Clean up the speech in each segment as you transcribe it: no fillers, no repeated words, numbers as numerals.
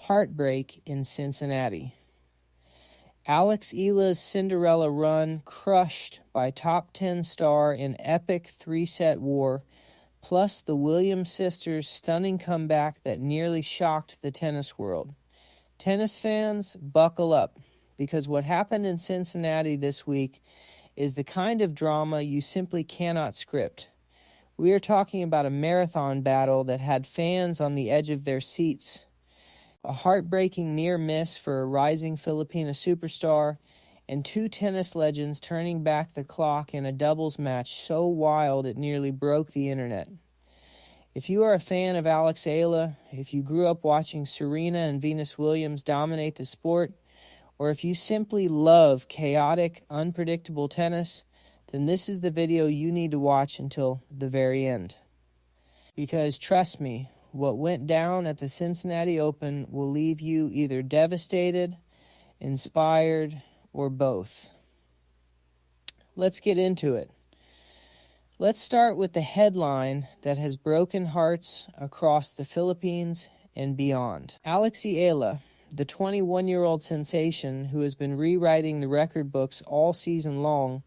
Heartbreak in Cincinnati. Eala's Cinderella run crushed by top 10 star in epic three-set war, plus the Williams sisters' stunning comeback that nearly shocked the tennis world. Tennis fans, buckle up, because what happened in Cincinnati this week is the kind of drama you simply cannot script. We are talking about a marathon battle that had fans on the edge of their seats, a heartbreaking near miss for a rising Filipina superstar, and two tennis legends turning back the clock in a doubles match so wild it nearly broke the internet. If you are a fan of Eala, if you grew up watching Serena and Venus Williams dominate the sport, or if you simply love chaotic, unpredictable tennis, then this is the video you need to watch until the very end. Because trust me, what went down at the Cincinnati Open will leave you either devastated, inspired, or both. Let's get into it. Let's start with the headline that has broken hearts across the Philippines and beyond. Eala, the 21-year-old sensation who has been rewriting the record books all season long,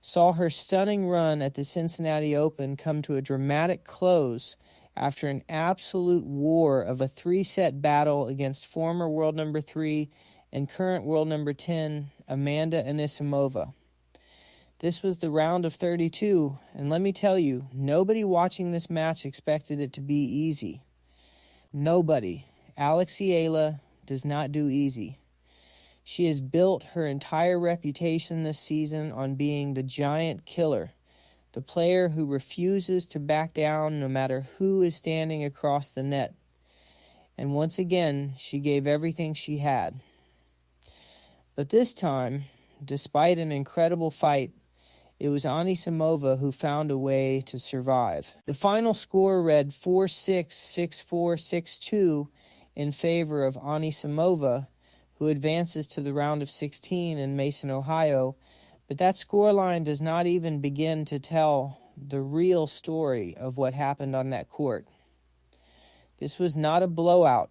saw her stunning run at the Cincinnati Open come to a dramatic close after an absolute war of a three-set battle against former world number 3 and current world number 10, Amanda Anisimova. This was the round of 32, and let me tell you, nobody watching this match expected it to be easy. Nobody. Eala does not do easy. She has built her entire reputation this season on being the giant killer, the player who refuses to back down no matter who is standing across the net. And once again, she gave everything she had. But this time, despite an incredible fight, it was Anisimova who found a way to survive. The final score read 4-6, 6-4, 6-2 in favor of Anisimova, who advances to the round of 16 in Mason, Ohio, but that scoreline does not even begin to tell the real story of what happened on that court. This was not a blowout.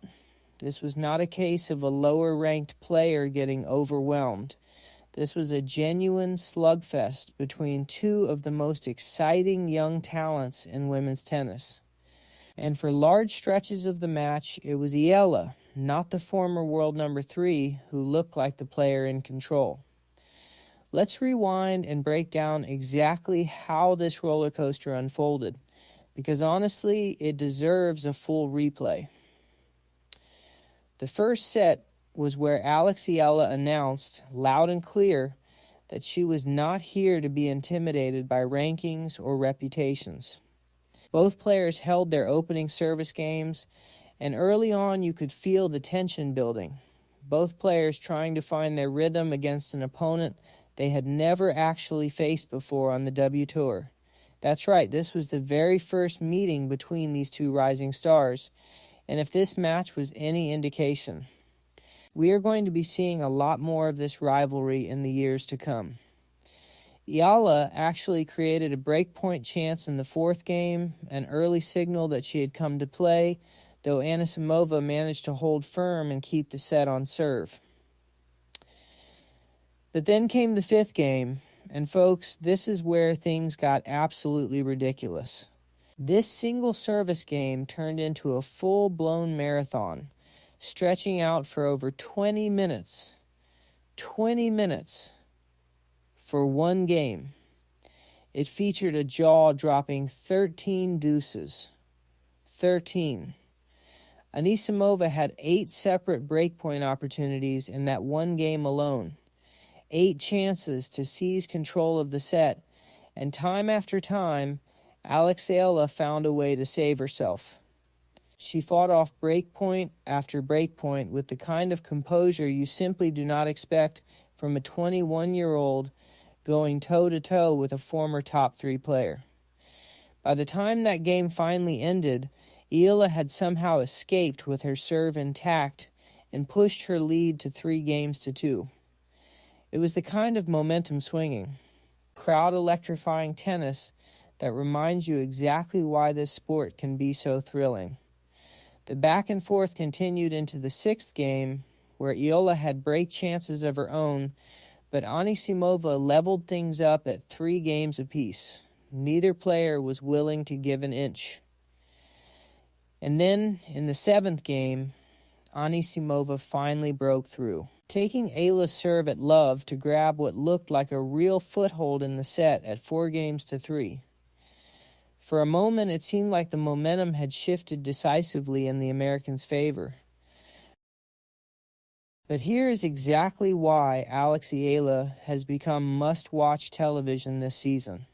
This was not a case of a lower-ranked player getting overwhelmed. This was a genuine slugfest between two of the most exciting young talents in women's tennis. And for large stretches of the match, it was Eala, not the former world number 3, who looked like the player in control. Let's rewind and break down exactly how this roller coaster unfolded, because honestly, it deserves a full replay. The first set was where Eala announced, loud and clear, that she was not here to be intimidated by rankings or reputations. Both players held their opening service games, and early on you could feel the tension building. Both players trying to find their rhythm against an opponent they had never actually faced before on the W Tour. That's right, this was the very first meeting between these two rising stars, and if this match was any indication, we are going to be seeing a lot more of this rivalry in the years to come. Eala actually created a breakpoint chance in the fourth game, an early signal that she had come to play, though Anisimova managed to hold firm and keep the set on serve. But then came the fifth game, and folks, this is where things got absolutely ridiculous. This single service game turned into a full-blown marathon, stretching out for over 20 minutes. 20 minutes for one game. It featured a jaw-dropping 13 deuces. 13. Anisimova had 8 separate breakpoint opportunities in that one game alone. 8 chances to seize control of the set, and time after time, Eala found a way to save herself. She fought off breakpoint after breakpoint with the kind of composure you simply do not expect from a 21-year-old going toe-to-toe with a former top 3 player. By the time that game finally ended, Eala had somehow escaped with her serve intact and pushed her lead to 3-2. It was the kind of momentum swinging, crowd-electrifying tennis that reminds you exactly why this sport can be so thrilling. The back and forth continued into the sixth game, where Eala had break chances of her own, but Anisimova leveled things up at 3 games apiece. Neither player was willing to give an inch. And then, in the seventh game, Anisimova finally broke through, taking Eala's serve at love to grab what looked like a real foothold in the set at 4-3. For a moment, it seemed like the momentum had shifted decisively in the Americans' favor. But here is exactly why Alex Eala has become must-watch television this season.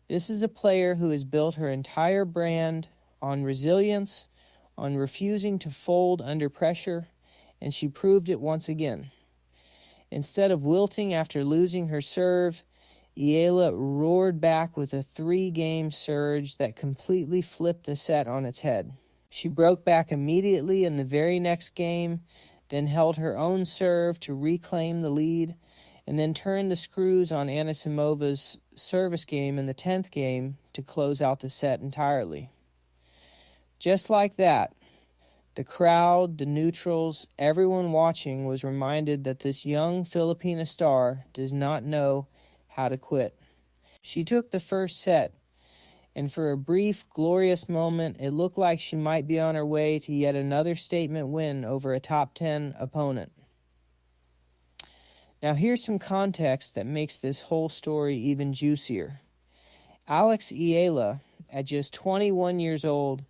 This is a player who has built her entire brand on resilience, on refusing to fold under pressure, and she proved it once again. Instead of wilting after losing her serve, Eala roared back with a 3-game surge that completely flipped the set on its head. She broke back immediately in the very next game, then held her own serve to reclaim the lead, and then turned the screws on Anisimova's service game in the 10th game to close out the set entirely. Just like that, the crowd, the neutrals, everyone watching was reminded that this young Filipina star does not know how to quit. She took the first set, and for a brief, glorious moment, it looked like she might be on her way to yet another statement win over a top 10 opponent. Now here's some context that makes this whole story even juicier. Alex Eala, at just 21 years old,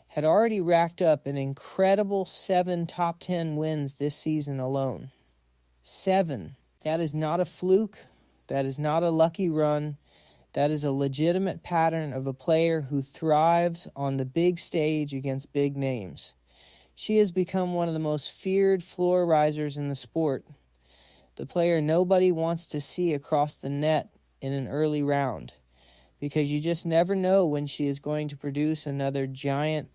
had already racked up an incredible 7 top 10 wins this season alone. 7. That is not a fluke. That is not a lucky run. That is a legitimate pattern of a player who thrives on the big stage against big names. She has become one of the most feared floor risers in the sport, the player nobody wants to see across the net in an early round, because you just never know when she is going to produce another giant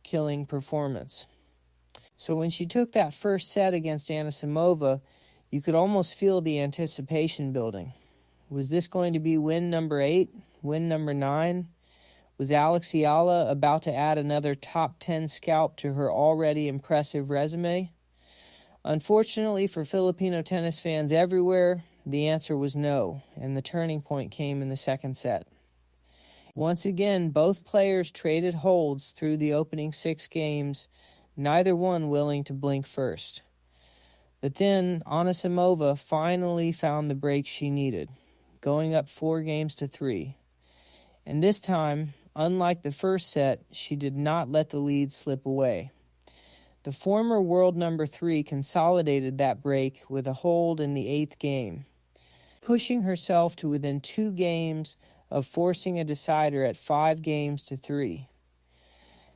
killing performance. So when she took that first set against Anisimova, you could almost feel the anticipation building. Was this going to be win number 8? Win number 9? Was Alex Eala about to add another top 10 scalp to her already impressive resume? Unfortunately for Filipino tennis fans everywhere, the answer was no, and the turning point came in the second set. Once again, both players traded holds through the opening 6 games, neither one willing to blink first. But then Anisimova finally found the break she needed, going up 4-3. And this time, unlike the first set, she did not let the lead slip away. The former world number 3 consolidated that break with a hold in the 8th game, pushing herself to within 2 games of forcing a decider at 5-3.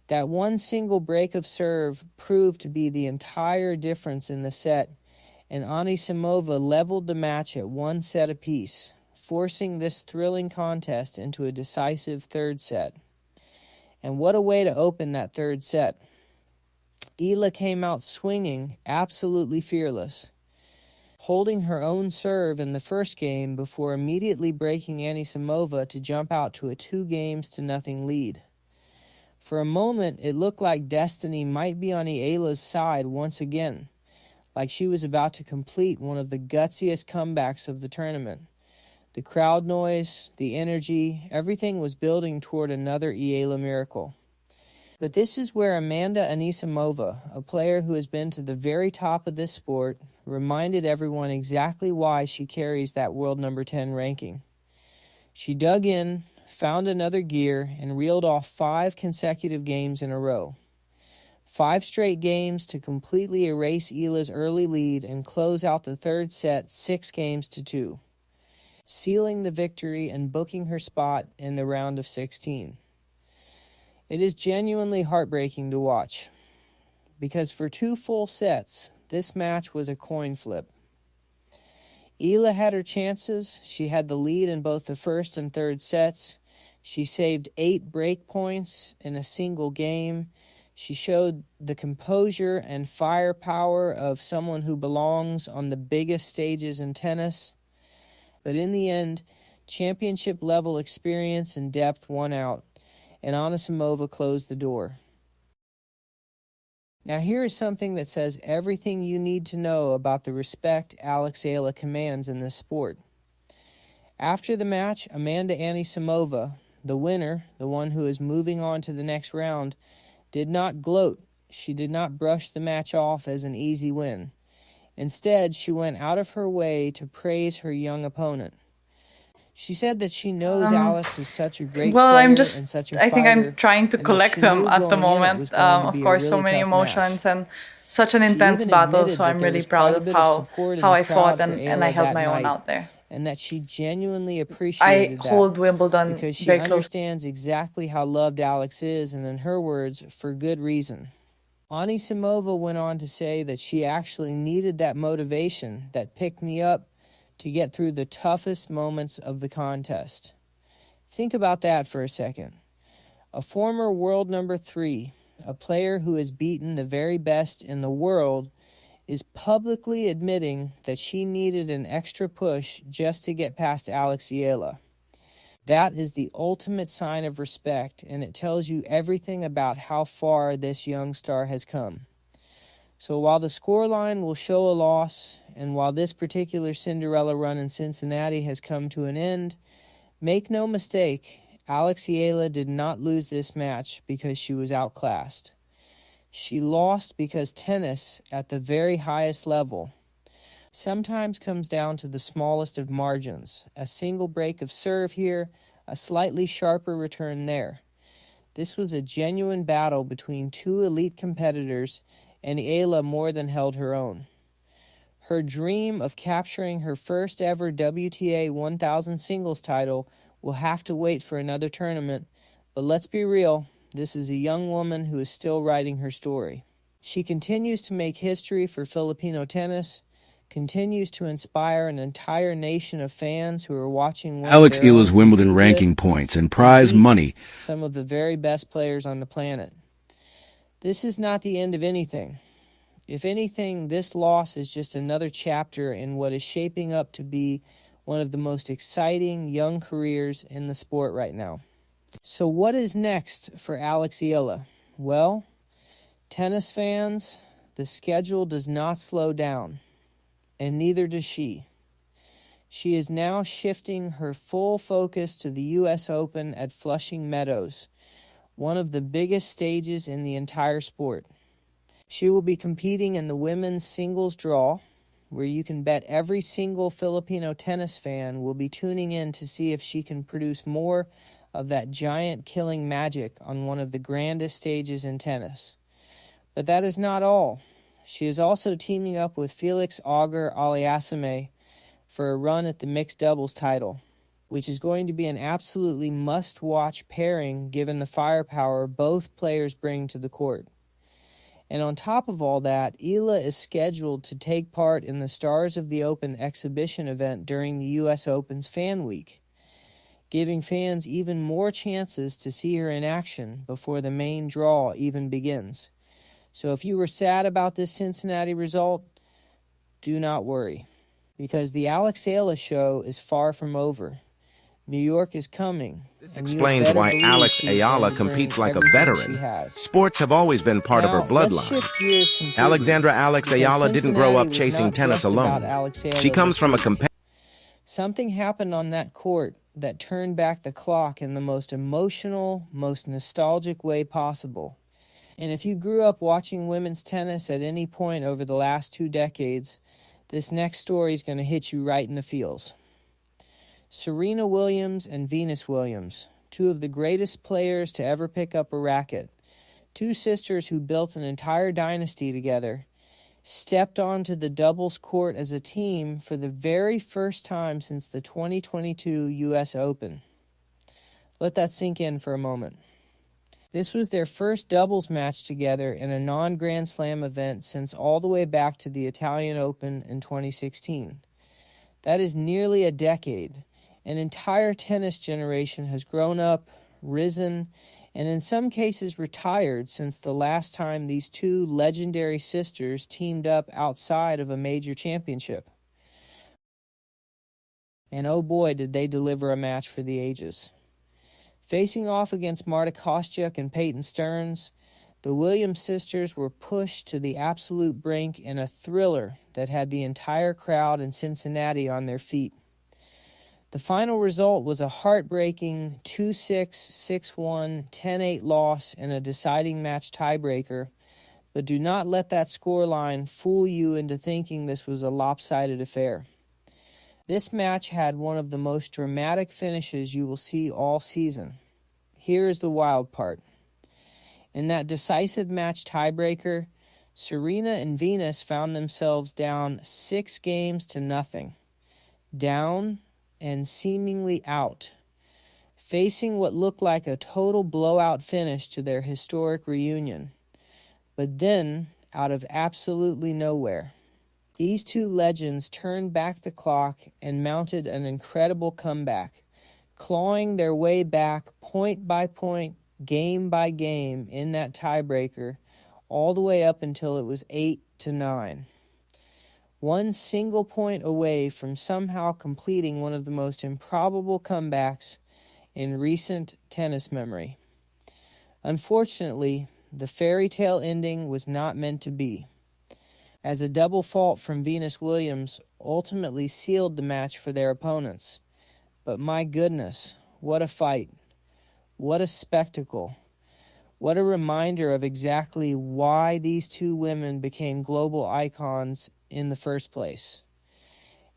That one single break of serve proved to be the entire difference in the set, and Anisimova leveled the match at 1 set apiece, forcing this thrilling contest into a decisive third set. And what a way to open that third set. Eala came out swinging, absolutely fearless, holding her own serve in the first game before immediately breaking Anisimova to jump out to a 2-0 lead. For a moment, it looked like destiny might be on Eala's side once again, like she was about to complete one of the gutsiest comebacks of the tournament. The crowd noise, the energy, everything was building toward another Eala miracle. But this is where Amanda Anisimova, a player who has been to the very top of this sport, reminded everyone exactly why she carries that world number 10 ranking. She dug in, found another gear, and reeled off 5 consecutive games in a row. 5 straight games to completely erase Eala's early lead and close out the third set 6-2, sealing the victory and booking her spot in the round of 16. It is genuinely heartbreaking to watch, because for 2 full sets, this match was a coin flip. Eala had her chances. She had the lead in both the first and third sets. She saved 8 break points in a single game. She showed the composure and firepower of someone who belongs on the biggest stages in tennis. But in the end, championship-level experience and depth won out, and Anisimova closed the door. Now here is something that says everything you need to know about the respect Alex Eala commands in this sport. After the match, Amanda Anisimova, the winner, the one who is moving on to the next round, did not gloat. She did not brush the match off as an easy win. Instead, she went out of her way to praise her young opponent. She said that she knows Alex is such a great Well, player and such a I think I'm fighter, trying to and that collect she them knew at the going in it moment. was going to Of be a course, so really many tough match. emotions and such an She intense even battle, so admitted that I'm there really was proud quite a of bit of support in how the I fought crowd for and I Eala held that my own night, out there. and that she genuinely I appreciated that hold Wimbledon because she very close. understands exactly how loved Alex is, and in her words, for good reason. Anisimova went on to say that she actually needed that motivation, that pick-me-up, to get through the toughest moments of the contest. Think about that for a second. A former world number 3, a player who has beaten the very best in the world, is publicly admitting that she needed an extra push just to get past Alex Eala. That is the ultimate sign of respect, and it tells you everything about how far this young star has come. So while the scoreline will show a loss, and while this particular Cinderella run in Cincinnati has come to an end, make no mistake, Alex Eala did not lose this match because she was outclassed. She lost because tennis, at the very highest level, sometimes comes down to the smallest of margins. A single break of serve here, a slightly sharper return there. This was a genuine battle between two elite competitors, and Eala more than held her own. Her dream of capturing her first ever WTA 1000 singles title will have to wait for another tournament, but let's be real, this is a young woman who is still writing her story. She continues to make history for Filipino tennis, continues to inspire an entire nation of fans who are watching one Alex of their Eala's own Wimbledon compete ranking with points and and prize beat money. some of the very best players on the planet. This is not the end of anything. If anything, this loss is just another chapter in what is shaping up to be one of the most exciting young careers in the sport right now. So what is next for Alex Eala? Well, tennis fans, the schedule does not slow down, and neither does she. She is now shifting her full focus to the U.S. Open at Flushing Meadows, one of the biggest stages in the entire sport. She will be competing in the women's singles draw, where you can bet every single Filipino tennis fan will be tuning in to see if she can produce more of that giant killing magic on one of the grandest stages in tennis. But that is not all. She is also teaming up with Felix Auger-Aliassime for a run at the mixed doubles title, which is going to be an absolutely must-watch pairing given the firepower both players bring to the court. And on top of all that, Eala is scheduled to take part in the Stars of the Open exhibition event during the U.S. Open's Fan Week, giving fans even more chances to see her in action before the main draw even begins. So if you were sad about this Cincinnati result, do not worry, because the Alex Eala show is far from over. New York is coming. This explains why Alex Eala competes like a veteran. Sports have always been part of her bloodline. Alexandra Alex Eala didn't grow up chasing tennis alone. She comes from a competitive... Something happened on that court that turned back the clock in the most emotional, most nostalgic way possible. And if you grew up watching women's tennis at any point over the last 2 decades, this next story is going to hit you right in the feels. Serena Williams and Venus Williams, two of the greatest players to ever pick up a racket, two sisters who built an entire dynasty together, stepped onto the doubles court as a team for the very first time since the 2022 U.S. Open. Let that sink in for a moment. This was their first doubles match together in a non-Grand Slam event since all the way back to the Italian Open in 2016. That is nearly a decade. An entire tennis generation has grown up, risen, and in some cases retired since the last time these two legendary sisters teamed up outside of a major championship. And oh boy, did they deliver a match for the ages. Facing off against Marta Kostyuk and Peyton Stearns, The Williams sisters were pushed to the absolute brink in a thriller that had the entire crowd in Cincinnati on their feet. The final result was a heartbreaking 2-6, 6-1, 10-8 loss in a deciding match tiebreaker, but do not let that scoreline fool you into thinking this was a lopsided affair. This match had one of the most dramatic finishes you will see all season. Here is the wild part. In that decisive match tiebreaker, Serena and Venus found themselves down 6-0, down and seemingly out, facing what looked like a total blowout finish to their historic reunion. But then, out of absolutely nowhere, these two legends turned back the clock and mounted an incredible comeback, clawing their way back point by point, game by game in that tiebreaker, all the way up until it was 8-9. One single point away from somehow completing one of the most improbable comebacks in recent tennis memory. Unfortunately, the fairy tale ending was not meant to be, as a double fault from Venus Williams ultimately sealed the match for their opponents. But my goodness, what a fight. What a spectacle. What a reminder of exactly why these two women became global icons in the first place.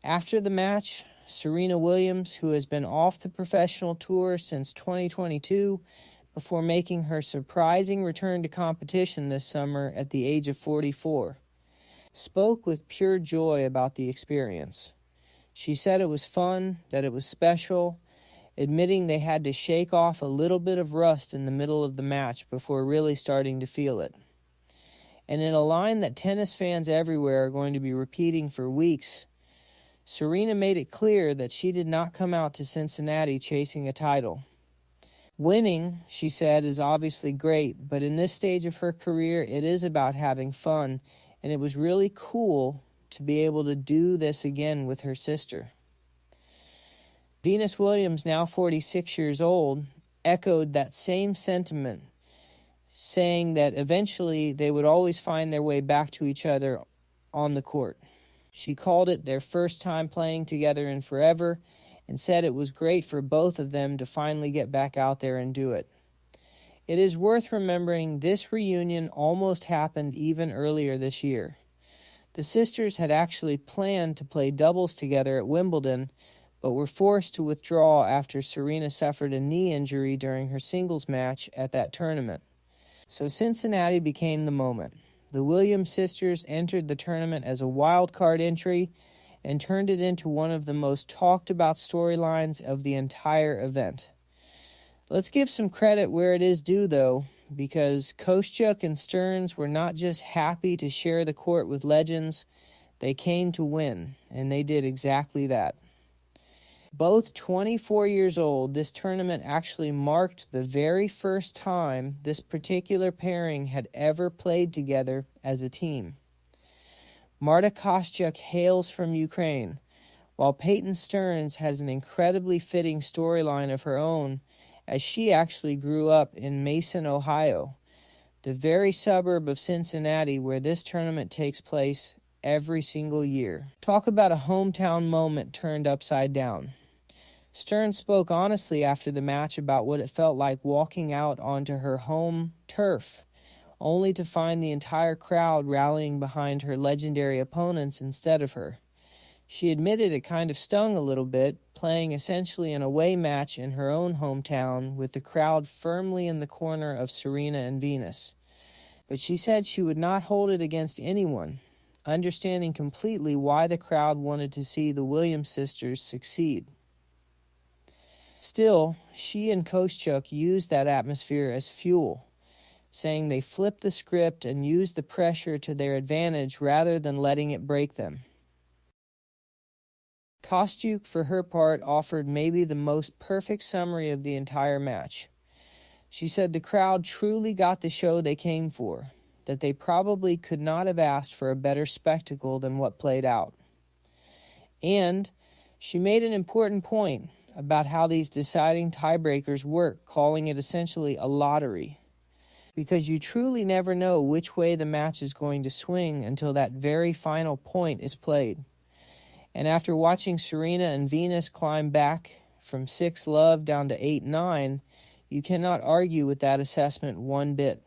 After the match, Serena Williams, who has been off the professional tour since 2022 before making her surprising return to competition this summer at the age of 44, spoke with pure joy about the experience. She said it was fun, that it was special, admitting they had to shake off a little bit of rust in the middle of the match before really starting to feel it. And in a line that tennis fans everywhere are going to be repeating for weeks, Serena made it clear that she did not come out to Cincinnati chasing a title. Winning, she said, is obviously great, but in this stage of her career, it is about having fun, and it was really cool to be able to do this again with her sister. Venus Williams, now 46 years old, echoed that same sentiment, saying that eventually they would always find their way back to each other on the court. She called it their first time playing together in forever and said it was great for both of them to finally get back out there and do it. It is worth remembering this reunion almost happened even earlier this year. The sisters had actually planned to play doubles together at Wimbledon, but were forced to withdraw after Serena suffered a knee injury during her singles match at that tournament. So Cincinnati became the moment. The Williams sisters entered the tournament as a wild card entry and turned it into one of the most talked about storylines of the entire event. Let's give some credit where it is due, though, because Kostyuk and Stearns were not just happy to share the court with legends, they came to win, and they did exactly that. Both 24 years old, this tournament actually marked the very first time this particular pairing had ever played together as a team. Marta Kostyuk hails from Ukraine, while Peyton Stearns has an incredibly fitting storyline of her own, as she actually grew up in Mason, Ohio, the very suburb of Cincinnati where this tournament takes place every single year. Talk about a hometown moment turned upside down. Stearns spoke honestly after the match about what it felt like walking out onto her home turf, only to find the entire crowd rallying behind her legendary opponents instead of her. She admitted it kind of stung a little bit, playing essentially an away match in her own hometown with the crowd firmly in the corner of Serena and Venus. But she said she would not hold it against anyone, understanding completely why the crowd wanted to see the Williams sisters succeed. Still, she and Kostyuk used that atmosphere as fuel, saying they flipped the script and used the pressure to their advantage rather than letting it break them. Kostyuk, for her part, offered maybe the most perfect summary of the entire match. She said the crowd truly got the show they came for, that they probably could not have asked for a better spectacle than what played out. And she made an important point about how these deciding tiebreakers work, calling it essentially a lottery. because you truly never know which way the match is going to swing until that very final point is played. And after watching Serena and Venus climb back from 6-love down to 8-9, you cannot argue with that assessment one bit.